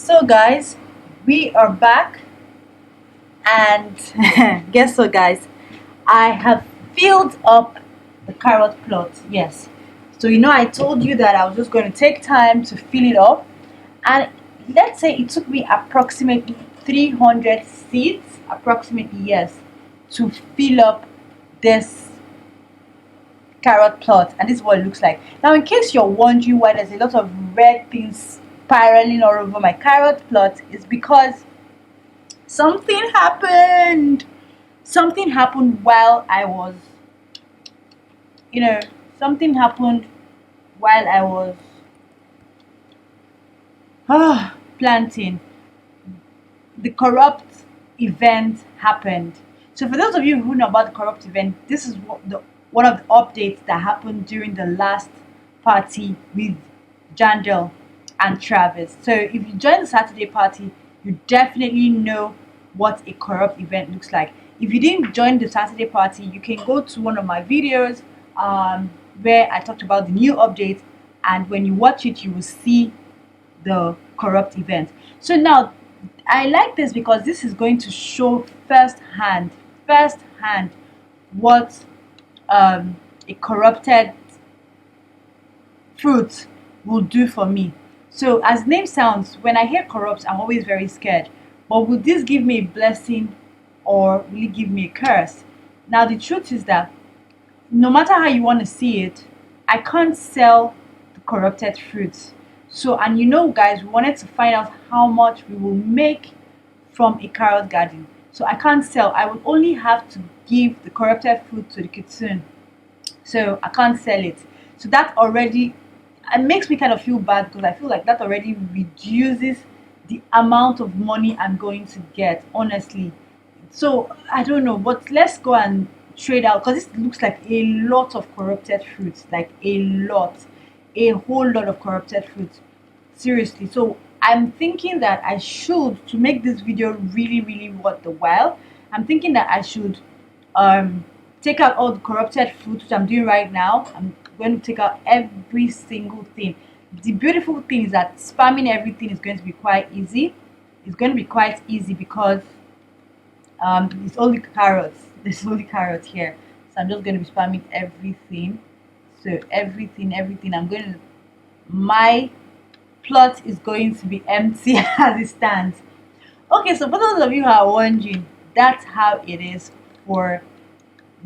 So guys, we are back, and guess what guys, I have filled up the carrot plot. Yes, so I told you that I was just going to take time to fill it up, and let's say it took me approximately 300 seeds, approximately, yes, to fill up this carrot plot. And this is what it looks like. Now, in case you're wondering why there's a lot of red things spiraling all over my carrot plot, is because something happened. Something happened while I was, you know, something happened while I was planting. The corrupt event happened. So for those of you who know about the corrupt event, this is one of the updates that happened during the last party with Jandel and Travis. So if you join the Saturday party, you definitely know what a corrupt event looks like. If you didn't join the Saturday party, you can go to one of my videos where I talked about the new update, and when you watch it, you will see the corrupt event. So now I like this because this is going to show firsthand what a corrupted fruit will do for me. So as name sounds, when I hear corrupt, I'm always very scared. But will this give me a blessing or will it give me a curse? Now the truth is that no matter how you want to see it, I can't sell the corrupted fruits. So, and guys, we wanted to find out how much we will make from a carrot garden. So I can't sell. I would only have to give the corrupted fruit to the kitsune. So I can't sell it. So that already, it makes me kind of feel bad because I feel like that already reduces the amount of money I'm going to get, honestly. So I don't know, but let's go and trade out because this looks like a lot of corrupted fruits, like a whole lot of corrupted fruits. Seriously. So I'm thinking that I should, to make this video really, really worth the while, I'm thinking that I should um take out all the corrupted fruits, which I'm doing right now. I'm going to take out every single thing. The beautiful thing is that spamming everything is going to be quite easy. It's going to be quite easy because it's only carrots. There's only carrots here. So I'm just going to be spamming everything. So everything. My plot is going to be empty as it stands. Okay, so for those of you who are wondering, that's how it is for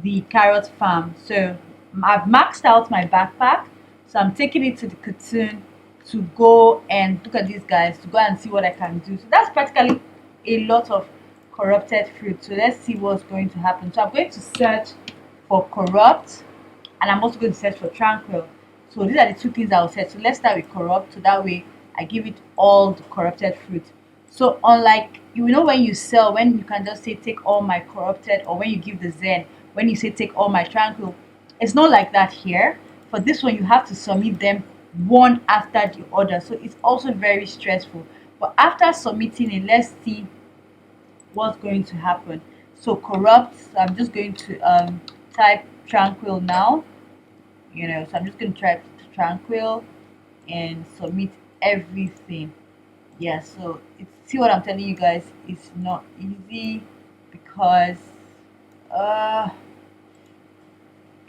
the carrot farm. So I've maxed out my backpack, so I'm taking it to the cartoon to go and look at these guys, to go and see what I can do. So that's practically a lot of corrupted fruit. So let's see what's going to happen. So I'm going to search for corrupt, and I'm also going to search for tranquil. So these are the two things I'll search. So let's start with corrupt, so that way I give it all the corrupted fruit. So unlike when you sell, when you can just say take all my corrupted, or when you give the Zen, when you say take all my tranquil, it's not like that here. For this one, you have to submit them one after the other. So it's also very stressful. But after submitting it, let's see what's going to happen. So corrupt, so I'm just going to type tranquil now. So I'm just going to type tranquil and submit everything. Yeah, so see what I'm telling you guys, it's not easy because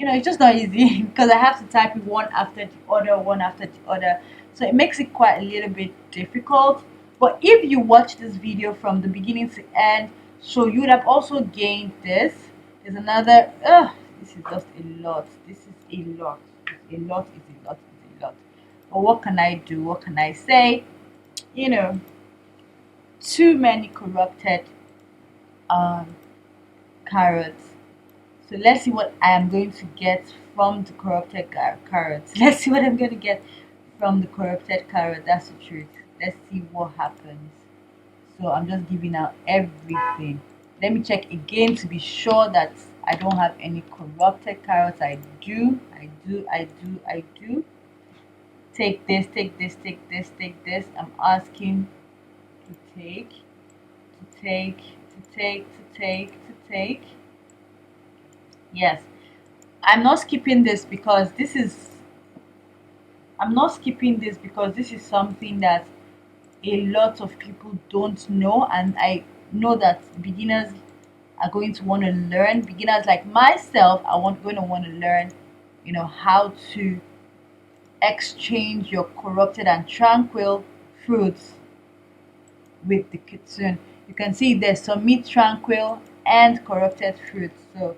it's just not easy because I have to type it one after the other. So it makes it quite a little bit difficult. But if you watch this video from the beginning to end, so you would have also gained this. There's another. This is just a lot. This is a lot. It's a lot. It's a lot. It's a lot. But what can I do? What can I say? Too many corrupted carrots. So let's see what I am going to get from the corrupted carrots. Let's see what I'm going to get from the corrupted carrot. That's the truth. Let's see what happens. So I'm just giving out everything. Let me check again to be sure that I don't have any corrupted carrots. I do. Take this, take this, take this, take this. I'm asking to take, to take, to take, to take, to take. Yes, I'm not skipping this because this is something that a lot of people don't know, and I know that beginners are going to want to learn. Beginners like myself are going to want to learn, how to exchange your corrupted and tranquil fruits with the kitsune. You can see there's some meat tranquil and corrupted fruits. So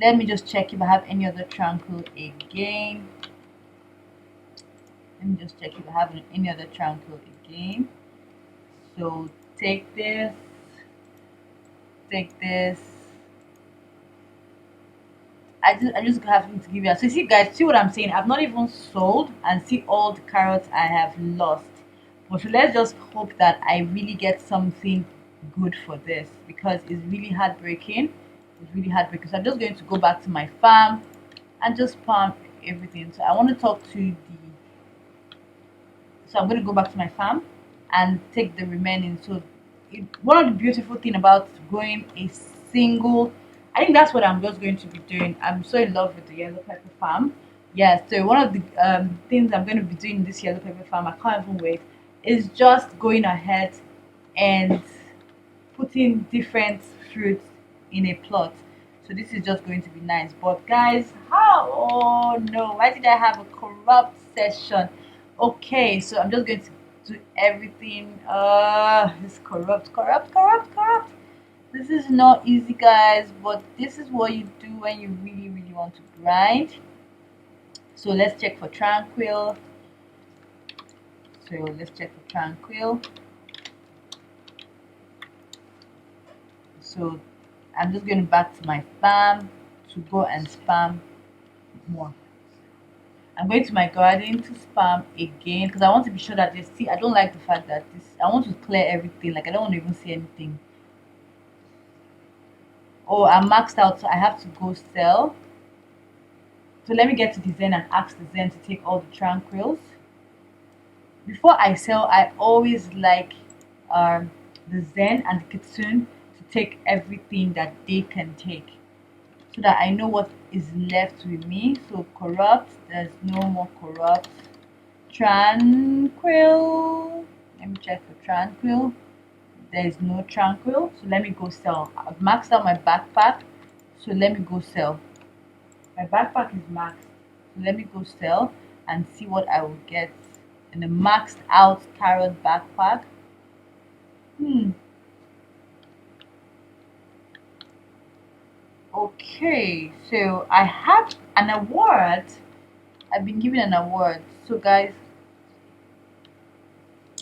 let me just check if I have any other tranquil again. Let me just check if I have any other tranquil again. So take this, take this. I just have to give you. So you see, guys, see what I'm saying? I've not even sold, and see all the carrots I have lost. But so let's just hope that I really get something good for this, because it's really heartbreaking. It's really heartbreaking. So I'm just going to go back to my farm and just farm everything. So I want to talk to the. So I'm going to go back to my farm and take the remaining. So one of the beautiful thing about growing a single, I think that's what I'm just going to be doing. I'm so in love with the yellow pepper farm. Yeah, so one of the things I'm going to be doing in this yellow pepper farm, I can't even wait, is just going ahead and putting different fruits in a plot. So this is just going to be nice. But guys, how? Oh no, why did I have a corrupt session? Okay, so I'm just going to do everything. It's corrupt, corrupt, corrupt, corrupt. This is not easy, guys, but this is what you do when you really, really want to grind. So let's check for tranquil. So let's check for tranquil. So I'm just going back to my farm to go and spam more. I'm going to my garden to spam again because I want to be sure that they see. I don't like the fact that this. I want to clear everything. Like I don't want to even see anything. Oh, I'm maxed out, so I have to go sell. So let me get to the Zen and ask the Zen to take all the tranquils. Before I sell, I always like the Zen and the Kitsune to take everything that they can take, so that I know what is left with me. So corrupt, there's no more corrupt. Tranquil, let me check for tranquil. There is no tranquil, so let me go sell. I've maxed out my backpack, so let me go sell. My backpack is maxed, so let me go sell and see what I will get in a maxed out carrot backpack. Okay, so I have an award. I've been given an award. So guys,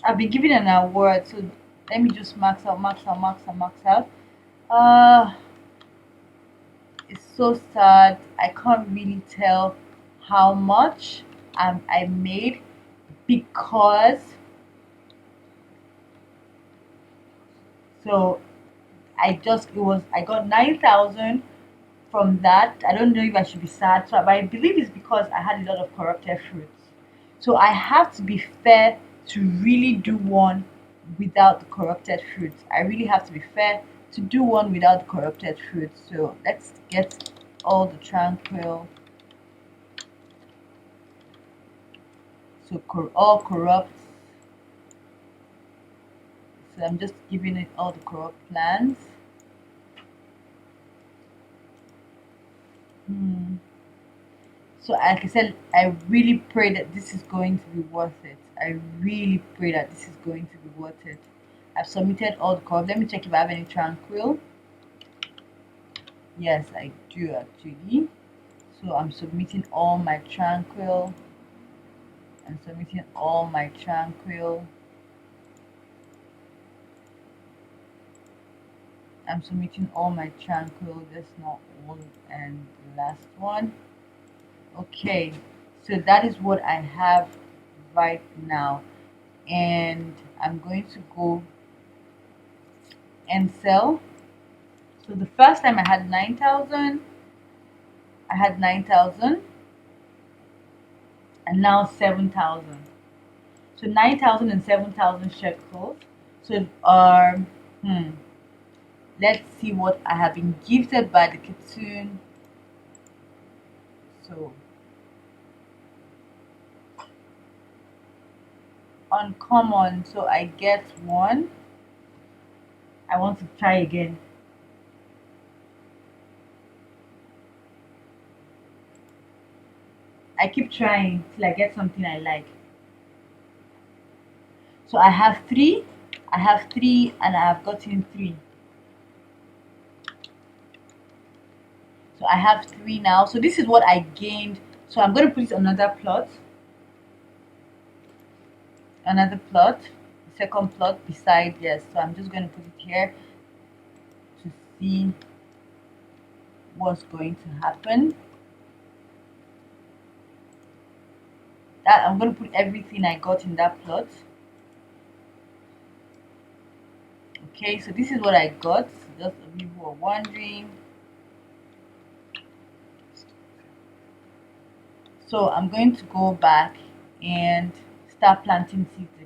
I've been given an award. So let me just max out, max out, max out, max out. Uh it's so sad. I can't really tell how much I made, because so I got 9,000 from that. I don't know if I should be sad, so but I believe it's because I had a lot of corrupted fruits. So I have to be fair to really do one without the corrupted fruits. I really have to be fair to do one without the corrupted fruits. So let's get all the tranquil. So all corrupt. So I'm just giving it all the corrupt plants. So like I said, I really pray that this is going to be worth it. I really pray that this is going to be worth it. I've submitted all the corrupt. Let me check if I have any tranquil. Yes, I do actually. So I'm submitting all my tranquil. I'm submitting all my tranquil. I'm submitting all my tranquil. That's not all, and the last one. Okay, so that is what I have right now, and I'm going to go and sell. So the first time I had 9,000, and now 7,000. So 9,000 and 7,000 shekels. So let's see what I have been gifted by the kitsune. So uncommon, so I get 1. I want to try again. I keep trying till I get something I like. So I have 3. I have 3 and I have gotten 3. So I have 3 now. So this is what I gained. So I'm going to put it on another plot, second plot beside. Yes, so I'm just going to put it here to see what's going to happen. That I'm going to put everything I got in that plot. Okay, so this is what I got. Just for people who are wondering. So I'm going to go back and start planting seeds